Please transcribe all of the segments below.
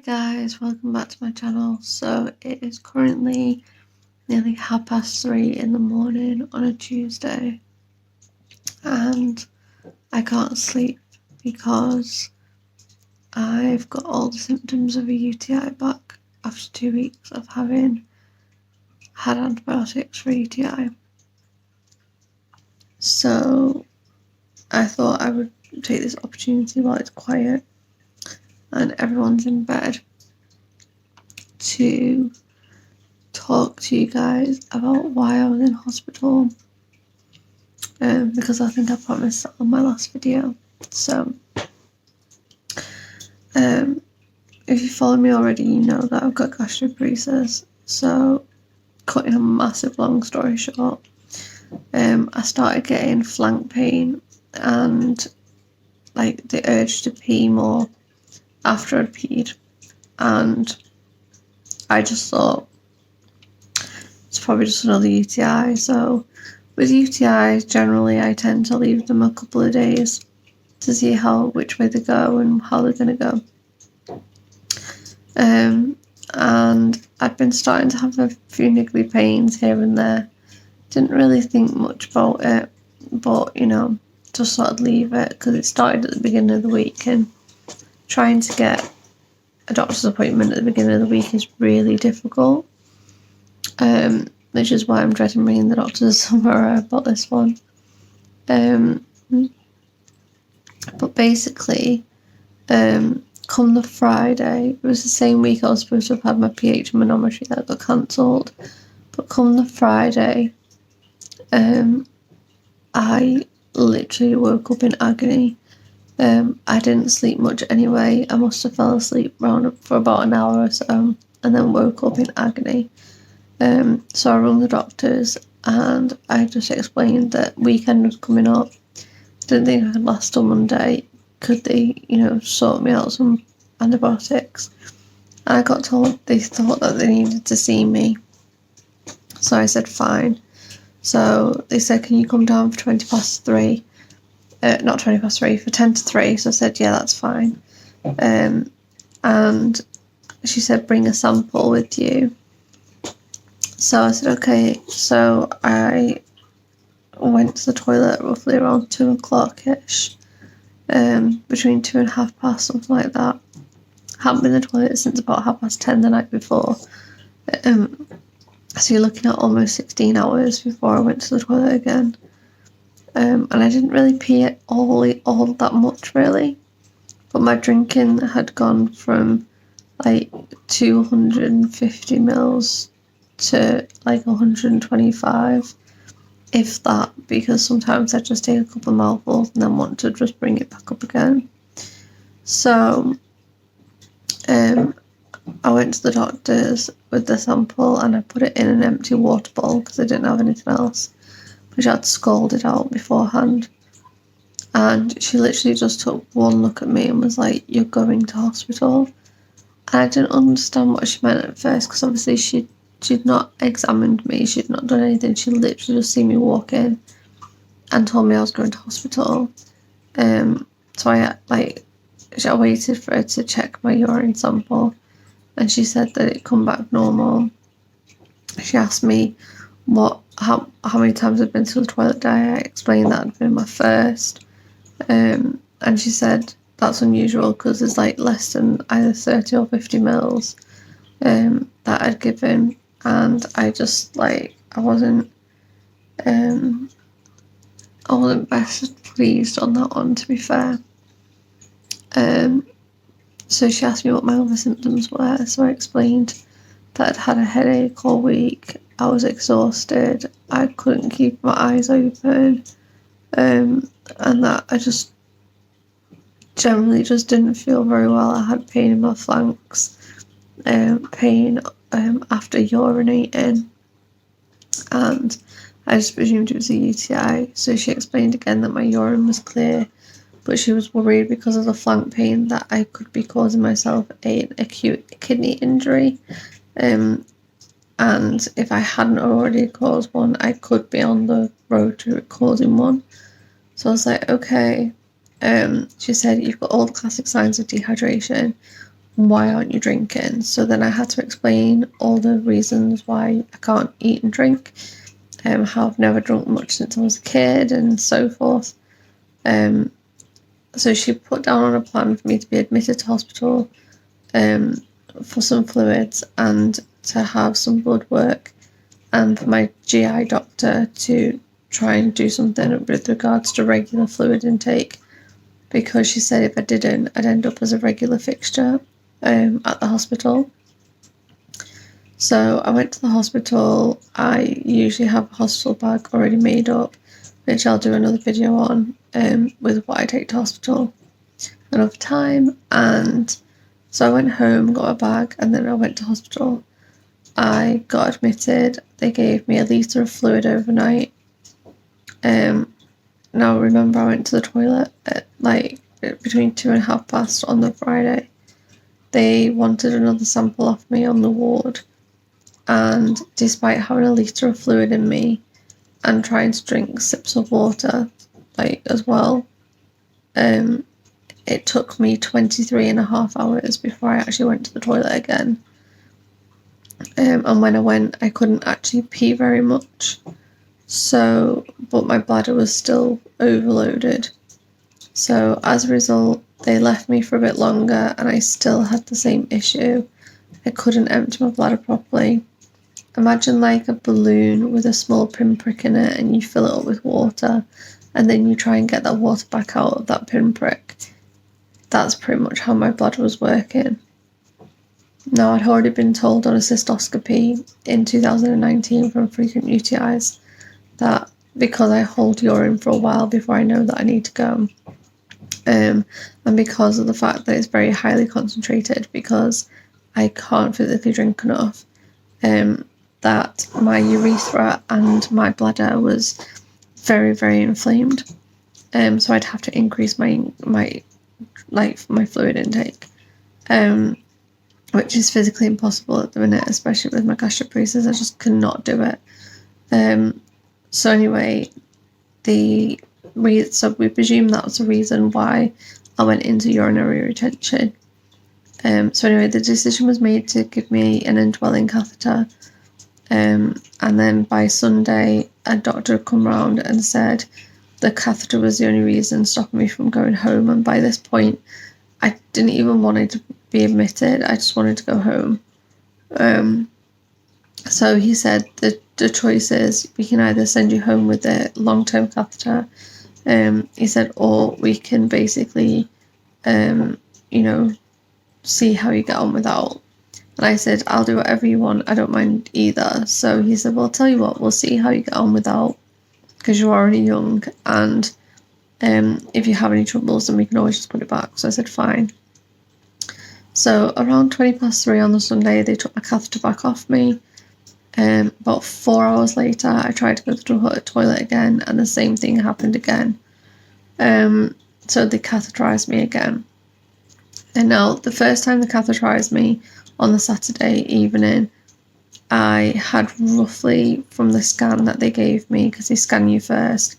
guys, welcome back to my channel. So it is currently nearly 3:30 in the morning on a Tuesday and I can't sleep because I've got all the symptoms of a UTI back after 2 weeks of having had antibiotics for UTI. So I thought I would take this opportunity while it's quiet and everyone's in bed to talk to you guys about why I was in hospital, because I think I promised that on my last video. So if you follow me already, you know that I've got gastroparesis. So cutting a massive long story short, I started getting flank pain and like the urge to pee more after I'd peed, and I just thought it's probably just another UTI. So with UTIs, generally I tend to leave them a couple of days to see which way they go and how they're going to go. And I'd been starting to have a few niggly pains here and there. Didn't really think much about it, but just sort of leave it because it started at the beginning of the week, and trying to get a doctor's appointment at the beginning of the week is really difficult. Which is why I'm dreading ringing the doctors somewhere about this one. But basically, come the Friday, it was the same week I was supposed to have had my pH manometry that got cancelled. But come the Friday, I literally woke up in agony. I didn't sleep much anyway. I must have fell asleep for about an hour or so, and then woke up in agony. So I rang the doctors and I just explained that weekend was coming up. Didn't think I could last till Monday. Could they, sort me out some antibiotics? And I got told they thought that they needed to see me. So I said fine. So they said, can you come down for 3:20? Not 3:20, for 10 to 3. So I said, yeah, that's fine. And she said, bring a sample with you. So I said, okay. So I went to the toilet roughly around 2 o'clock-ish, between 2 and 3:30, something like that. Hadn't been in the toilet since about 10:30 the night before. So you're looking at almost 16 hours before I went to the toilet again. And I didn't really pee all that much, really. But my drinking had gone from like 250 mils to like 125, if that, because sometimes I just take a couple of mouthfuls and then want to just bring it back up again. So I went to the doctor's with the sample and I put it in an empty water bottle because I didn't have anything else, which I'd scalded out beforehand. And she literally just took one look at me and was like, you're going to hospital. And I didn't understand what she meant at first, because obviously she'd not examined me, she'd not done anything. She literally just seen me walk in and told me I was going to hospital. So I waited for her to check my urine sample, and she said that it come back normal. She asked me how many times I'd been to the toilet day. I explained that I'd been my first, and she said that's unusual because there's like less than either 30 or 50 mils that I'd given, and I just I wasn't best pleased on that one, to be fair. So she asked me what my other symptoms were, so I explained that I'd had a headache all week, I was exhausted, I couldn't keep my eyes open, and that I just generally just didn't feel very well. I had pain in my flanks, pain after urinating, and I just presumed it was a UTI. So she explained again that my urine was clear, but she was worried because of the flank pain that I could be causing myself an acute kidney injury. And if I hadn't already caused one, I could be on the road to causing one. So I was like, okay. She said, you've got all the classic signs of dehydration, why aren't you drinking? So then I had to explain all the reasons why I can't eat and drink, how I've never drunk much since I was a kid and so forth. So she put down on a plan for me to be admitted to hospital for some fluids and to have some blood work, and for my GI doctor to try and do something with regards to regular fluid intake, because she said if I didn't, I'd end up as a regular fixture at the hospital. So I went to the hospital. I usually have a hospital bag already made up, which I'll do another video on with what I take to hospital another time. And so I went home, got a bag, and then I went to hospital. I got admitted. They gave me a litre of fluid overnight. Now remember, I went to the toilet at like between 2 and past on the Friday. They wanted another sample off me on the ward, and despite having a litre of fluid in me and trying to drink sips of water like as well, it took me 23.5 hours before I actually went to the toilet again. And when I went, I couldn't actually pee very much. So, but my bladder was still overloaded. So as a result, they left me for a bit longer and I still had the same issue. I couldn't empty my bladder properly. Imagine like a balloon with a small pinprick in it, and you fill it up with water and then you try and get that water back out of that pinprick. That's pretty much how my bladder was working. Now, I'd already been told on a cystoscopy in 2019 from frequent UTIs that because I hold urine for a while before I know that I need to go, and because of the fact that it's very highly concentrated, because I can't physically drink enough, that my urethra and my bladder was very, very inflamed. So I'd have to increase my fluid intake, which is physically impossible at the minute, especially with my gastroparesis. I just cannot do it. So anyway, so we presume that was the reason why I went into urinary retention. So anyway, the decision was made to give me an indwelling catheter. And then by Sunday, a doctor had come round and said the catheter was the only reason stopping me from going home. And by this point, I didn't even want to be admitted. I just wanted to go home. So he said the choice is we can either send you home with a long-term catheter, he said, or we can basically, see how you get on without. And I said, I'll do whatever you want. I don't mind either. So he said, well, tell you what, we'll see how you get on without, because you're already young, and if you have any troubles, then we can always just put it back. So I said, fine. So around 3:20 on the Sunday, they took my catheter back off me. About 4 hours later, I tried to go to the toilet again, and the same thing happened again. So they catheterised me again. And now, the first time they catheterised me on the Saturday evening, I had roughly, from the scan that they gave me, because they scan you first,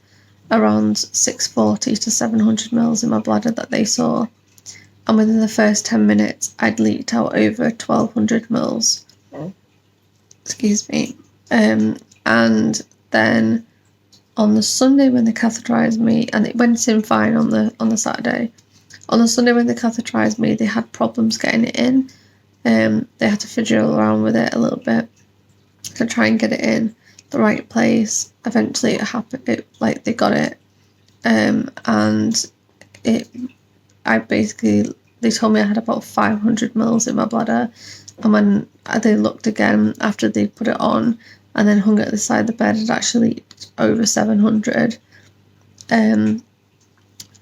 around 640 to 700 mils in my bladder that they saw. And within the first 10 minutes, I'd leaked out over 1,200 mils. Excuse me. And then on the Sunday when they catheterised me, and it went in fine on the Saturday. On the Sunday when they catheterised me, they had problems getting it in. They had to fidget around with it a little bit to try and get it in the right place. Eventually it happened. They got it. They told me I had about 500 mils in my bladder. And when they looked again after they put it on and then hung it at the side of the bed, it actually leaked over 700.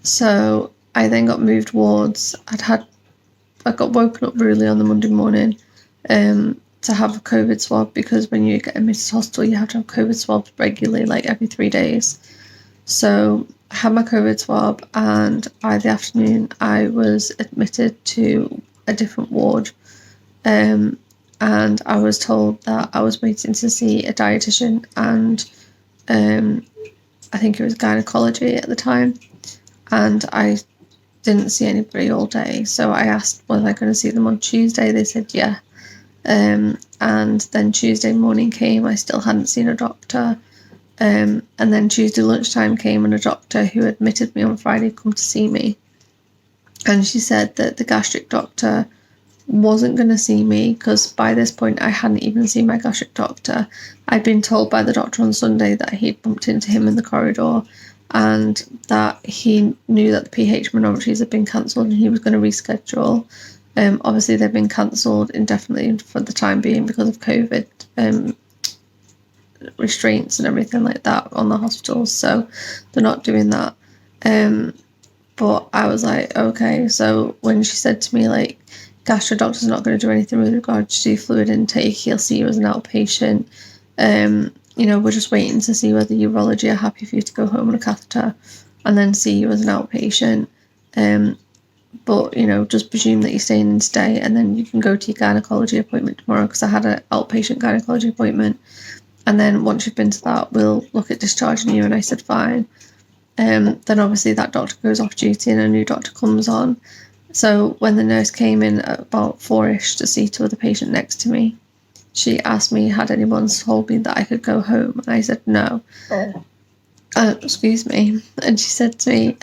So I then got moved wards. I got woken up early on the Monday morning to have a COVID swab, because when you get admitted to hospital, you have to have COVID swabs regularly, like every 3 days. So I had my COVID swab, and by the afternoon, I was admitted to a different ward. And I was told that I was waiting to see a dietitian and I think it was gynecology at the time. And I didn't see anybody all day. So I asked, was I going to see them on Tuesday? They said yeah. And then Tuesday morning came, I still hadn't seen a doctor. And then Tuesday lunchtime came, and a doctor who admitted me on Friday come to see me. And she said that the gastric doctor wasn't going to see me, because by this point I hadn't even seen my gastric doctor. I'd been told by the doctor on Sunday that he'd bumped into him in the corridor, and that he knew that the PH manometries had been cancelled and he was going to reschedule. Obviously they've been cancelled indefinitely for the time being because of COVID restraints and everything like that on the hospitals, so they're not doing that. But I was like, okay. So when she said to me, like, gastro doctor's not going to do anything with regards to fluid intake, he'll see you as an outpatient, we're just waiting to see whether urology are happy for you to go home on a catheter and then see you as an outpatient. But, just presume that you're staying in today, and then you can go to your gynecology appointment tomorrow, because I had an outpatient gynecology appointment. And then once you've been to that, we'll look at discharging you. And I said, fine. Then obviously that doctor goes off duty and a new doctor comes on. So when the nurse came in at about 4ish to see to the patient next to me, she asked me, had anyone told me that I could go home? And I said, no. Excuse me. And she said to me,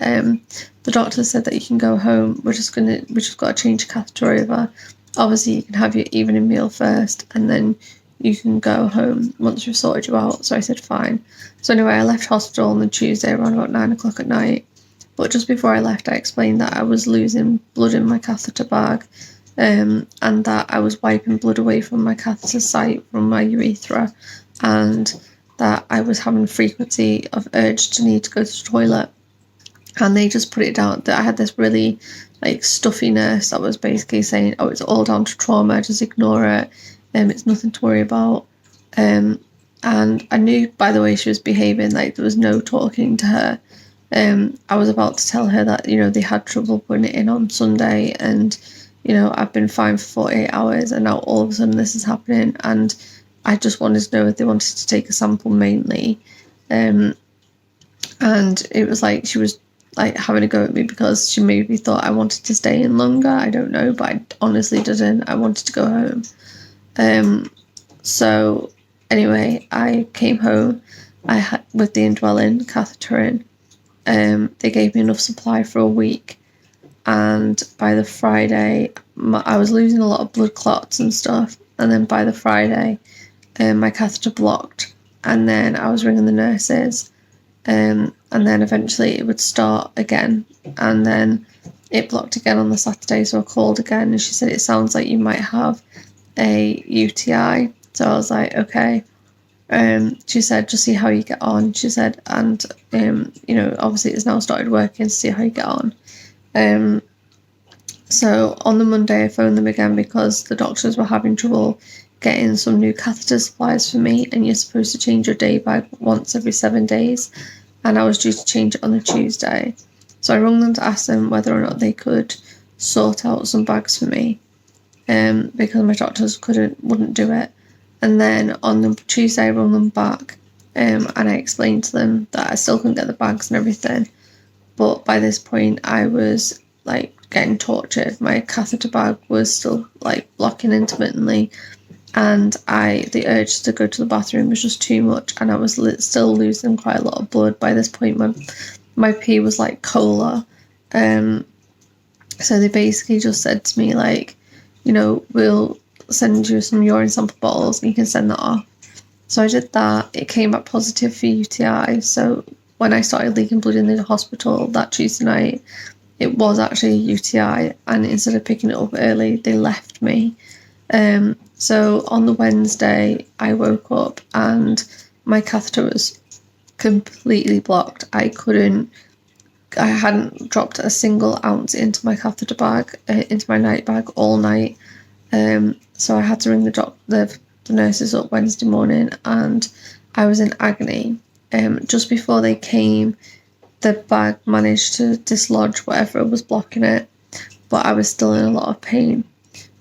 the doctor said that you can go home. We just got to change the catheter over. Obviously you can have your evening meal first, and then you can go home once we've sorted you out. So I said, fine. So anyway, I left hospital on the Tuesday around about 9 o'clock at night. But just before I left, I explained that I was losing blood in my catheter bag, and that I was wiping blood away from my catheter site, from my urethra, and that I was having frequency of urge to need to go to the toilet. And they just put it down that I had this really stuffy nurse that was basically saying, oh, it's all down to trauma, just ignore it. It's nothing to worry about. And I knew by the way she was behaving, there was no talking to her. I was about to tell her that, they had trouble putting it in on Sunday, and, I've been fine for 48 hours, and now all of a sudden this is happening, and I just wanted to know if they wanted to take a sample mainly. And it was like she was having a go at me because she maybe thought I wanted to stay in longer. I don't know, but I honestly didn't. I wanted to go home. So anyway, I came home. I had with the indwelling catheter in. They gave me enough supply for a week, and by the Friday, I was losing a lot of blood clots and stuff. And then by the Friday, my catheter blocked, and then I was ringing the nurses, and then eventually it would start again, and then it blocked again on the Saturday. So I called again, and she said, it sounds like you might have a UTI. So I was like, okay. She said, just see how you get on. She said, and obviously it's now started working, to see how you get on. So on the Monday I phoned them again, because the doctors were having trouble getting some new catheter supplies for me, and you're supposed to change your day bag once every 7 days, and I was due to change it on the Tuesday. So I rang them to ask them whether or not they could sort out some bags for me, because my doctors wouldn't do it. And then on the Tuesday I rang them back, and I explained to them that I still couldn't get the bags and everything, but by this point I was getting tortured. My catheter bag was still blocking intermittently, and the urge to go to the bathroom was just too much, and I was still losing quite a lot of blood. By this point my pee was like cola. So they basically just said to me, we'll send you some urine sample bottles and you can send that off. So I did that. It came back positive for UTI. So when I started leaking blood in the hospital that Tuesday night, it was actually a UTI, and instead of picking it up early, they left me. So on the Wednesday, I woke up and my catheter was completely blocked. I hadn't dropped a single ounce into my catheter bag, into my night bag all night. So I had to ring the nurses up Wednesday morning, and I was in agony. Just before they came, the bag managed to dislodge whatever was blocking it, but I was still in a lot of pain.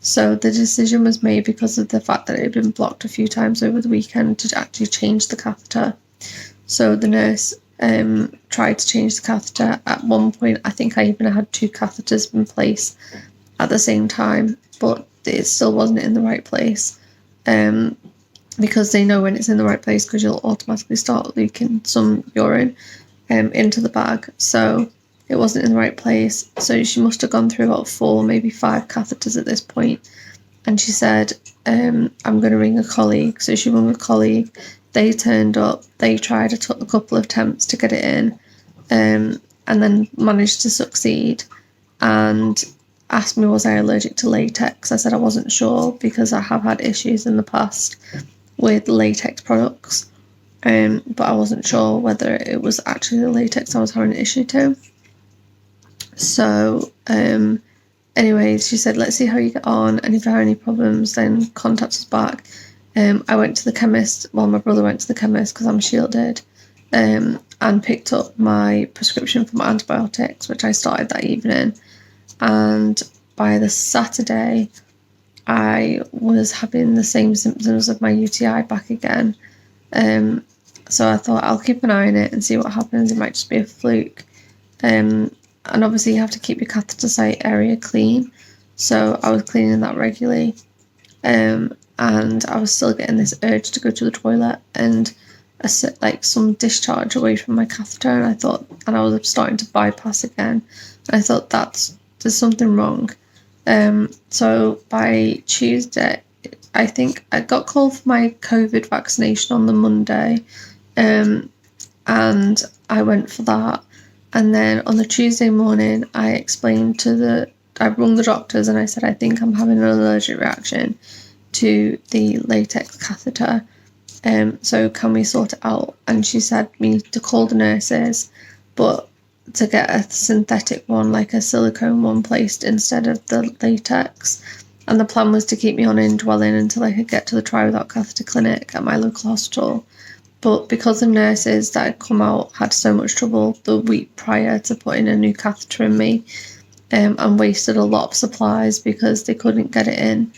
So the decision was made, because of the fact that it had been blocked a few times over the weekend, to actually change the catheter. So the nurse tried to change the catheter. At one point, I think I even had 2 catheters in place at the same time, but it still wasn't in the right place. Because they know when it's in the right place, because you'll automatically start leaking some urine into the bag. So it wasn't in the right place. So she must have gone through about 4, maybe 5 catheters at this point. And she said, I'm going to ring a colleague. So she rang a colleague. They turned up. They tried a couple of attempts to get it in, and then managed to succeed, and asked me was I allergic to latex. I said I wasn't sure, because I have had issues in the past with latex products, but I wasn't sure whether it was actually the latex I was having an issue to. So anyways, she said, let's see how you get on, and if you have any problems, then contact us back. I went to the chemist, my brother went to the chemist because I'm shielded, and picked up my prescription for my antibiotics, which I started that evening. And by the Saturday, I was having the same symptoms of my UTI back again. So I thought I'll keep an eye on it and see what happens. It might just be a fluke. And obviously you have to keep your catheter site area clean. So I was cleaning that regularly. And I was still getting this urge to go to the toilet, and like some discharge away from my catheter, and I was starting to bypass again. And I thought there's something wrong. So by Tuesday, I think I got called for my COVID vaccination on the Monday, and I went for that. And then on the Tuesday morning, I rung the doctors and I said, I think I'm having an allergic reaction to the latex catheter. So can we sort it out? And she said me to call the nurses, but to get a synthetic one, like a silicone one, placed instead of the latex. And the plan was to keep me on indwelling until I could get to the Try Without Catheter clinic at my local hospital. But because the nurses that had come out had so much trouble the week prior to putting a new catheter in me, and wasted a lot of supplies because they couldn't get it in,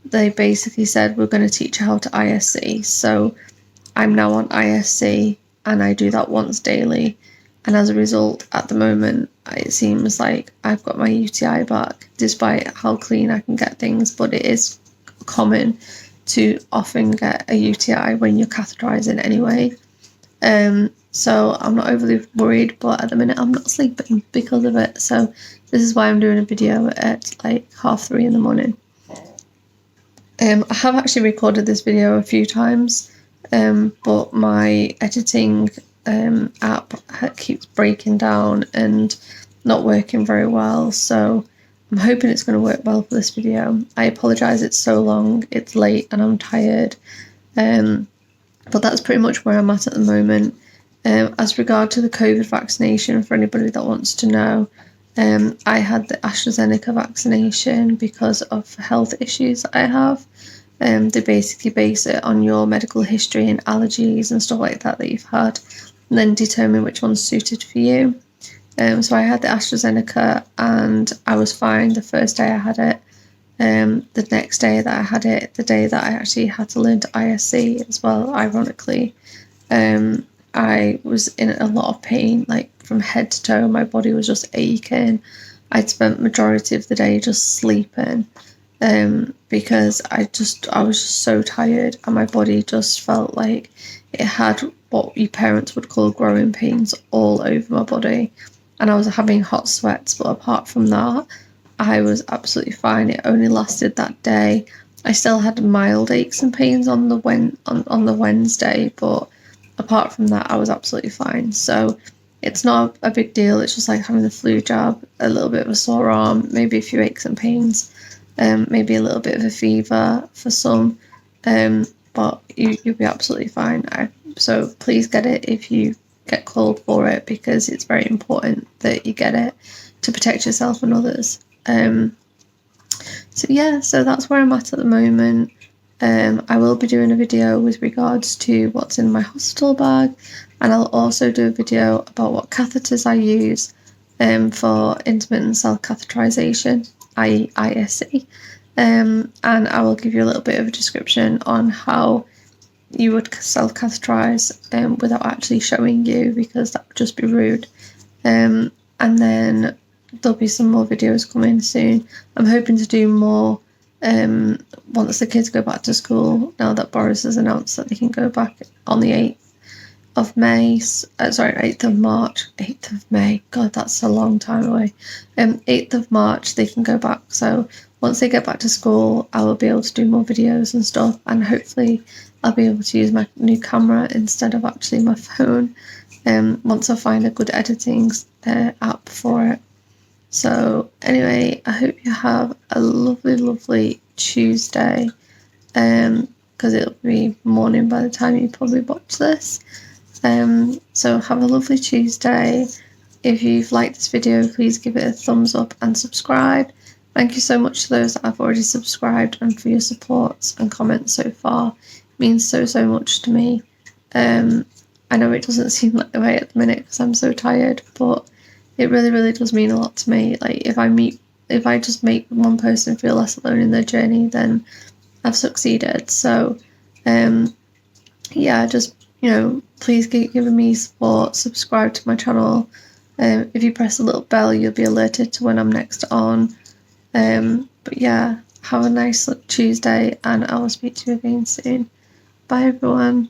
they basically said, we're going to teach you how to ISC. So I'm now on ISC, and I do that once daily. And as a result, at the moment, it seems like I've got my UTI back, despite how clean I can get things. But it is common to often get a UTI when you're catheterizing anyway. So I'm not overly worried, but at the minute I'm not sleeping because of it. So this is why I'm doing a video at like 3:30 in the morning. I have actually recorded this video a few times, but my editing app keeps breaking down and not working very well, so I'm hoping it's going to work well for this video. I apologise it's so long, it's late and I'm tired, but that's pretty much where I'm at the moment. As regard to the COVID vaccination, for anybody that wants to know, I had the AstraZeneca vaccination because of health issues that I have. They basically base it on your medical history and allergies and stuff like that you've had, and then determine which one's suited for you. So I had the AstraZeneca and I was fine the first day I had it. The next day that I had it, the day that I actually had to learn to ISC as well, ironically, I was in a lot of pain, like from head to toe. My body was just aching. I'd spent majority of the day just sleeping, because I was just so tired, and my body just felt like it had what your parents would call growing pains all over my body, and I was having hot sweats. But apart from that, I was absolutely fine. It only lasted that day. I still had mild aches and pains on the Wednesday, but apart from that, I was absolutely fine. So it's not a big deal. It's just like having the flu jab, a little bit of a sore arm, maybe a few aches and pains, maybe a little bit of a fever for some, but you'll be absolutely fine. So please get it if you get called for it, because it's very important that you get it to protect yourself and others. So that's where I'm at the moment. I will be doing a video with regards to what's in my hospital bag, and I'll also do a video about what catheters I use for intermittent cell catheterization, i.e. ISC, and I will give you a little bit of a description on how you would self-catheterize without actually showing you, because that would just be rude. And then there'll be some more videos coming soon. I'm hoping to do more once the kids go back to school, now that Boris has announced that they can go back on the 8th of May, 8th of March, 8th of May, God, that's a long time away. 8th of March they can go back, so once they get back to school I will be able to do more videos and stuff, and hopefully I'll be able to use my new camera instead of actually my phone, once I find a good editing app for it. So anyway, I hope you have a lovely Tuesday, because it'll be morning by the time you probably watch this. So have a lovely Tuesday. If you've liked this video, please give it a thumbs up and subscribe. Thank you so much to those that have already subscribed, and for your supports and comments so far. It means so much to me. I know it doesn't seem like the way at the minute because I'm so tired, but it really does mean a lot to me. Like, if I just make one person feel less alone in their journey, then I've succeeded. So yeah, just, please keep giving me support. Subscribe to my channel. If you press the little bell, you'll be alerted to when I'm next on. But yeah, have a nice Tuesday, and I will speak to you again soon. Bye everyone.